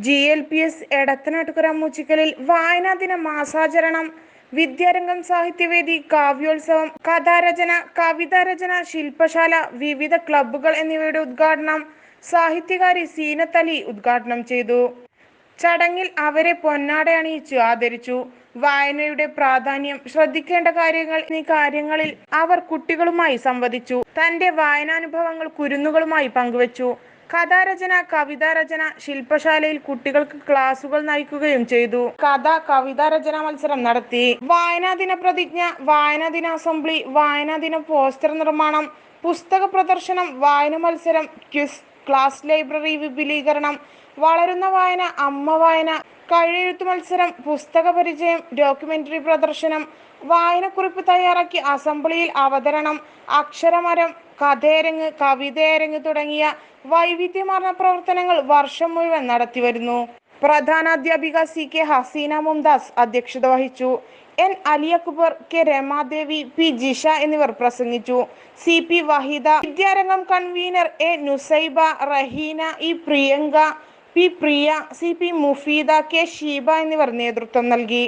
GLPS Edathanattukara മൂച്ചിക്കലിൽ വായനാ ദിന മാസാചരണം, വിദ്യാരംഗം സാഹിത്യവേദി, കാവ്യോത്സവം, കഥാരചന, കവിതാരചന, ശില്പശാല, വിവിധ ക്ലബ്ബുകൾ എന്നിവയുടെ ഉദ്ഘാടനം സാഹിത്യകാരി സീനത്ത് അലി ഉദ്ഘാടനം ചെയ്തു. ചടങ്ങിൽ അവരെ പൊന്നാട അണിയിച്ച് ആദരിച്ചു. വായനയുടെ പ്രാധാന്യം, ശ്രദ്ധിക്കേണ്ട കാര്യങ്ങൾ എന്നീ കാര്യങ്ങളിൽ അവർ കുട്ടികളുമായി സംവദിച്ചു. തന്റെ വായനാനുഭവങ്ങൾ കുരുന്നുകളുമായി പങ്കുവച്ചു. കഥാരചന, കവിതാരചന, ശില്പശാലയിൽ കുട്ടികൾക്ക് ക്ലാസുകൾ നയിക്കുകയും ചെയ്തു. കവിതാരചന മത്സരം നടത്തി. വായനാദിന പ്രതിജ്ഞ, വായനാദിന അസംബ്ലി, വായനാദിന പോസ്റ്റർ നിർമ്മാണം, പുസ്തക പ്രദർശനം, വായന മത്സരം, ക്വിസ്, ക്ലാസ് ലൈബ്രറി വിപുലീകരണം, വളരുന്ന വായന, അമ്മ വായന, കഴയെഴുത്ത് മത്സരം, പുസ്തക പരിചയം, ഡോക്യുമെന്ററി പ്രദർശനം, വായനക്കുറിപ്പ് തയ്യാറാക്കി അസംബ്ലിയിൽ അവതരണം, അക്ഷരമരം, കഥയരങ്ങ്, കവിതയരങ്ങ് തുടങ്ങിയ വൈവിധ്യമാർന്ന പ്രവർത്തനങ്ങൾ വർഷം മുഴുവൻ നടത്തിവരുന്നു. പ്രധാനാധ്യാപിക CK ഹസീന മുംതാസ് അധ്യക്ഷത വഹിച്ചു. N Ali Akbar, K Ramadevi, P Jisha എന്നിവർ പ്രസംഗിച്ചു. CP Waheeda, Vidyarangam convener A Nusaiba, Raheena, E Priyanka, P Priya, CP Mufeeda, K Sheeba എന്നിവർ നേതൃത്വം നൽകി.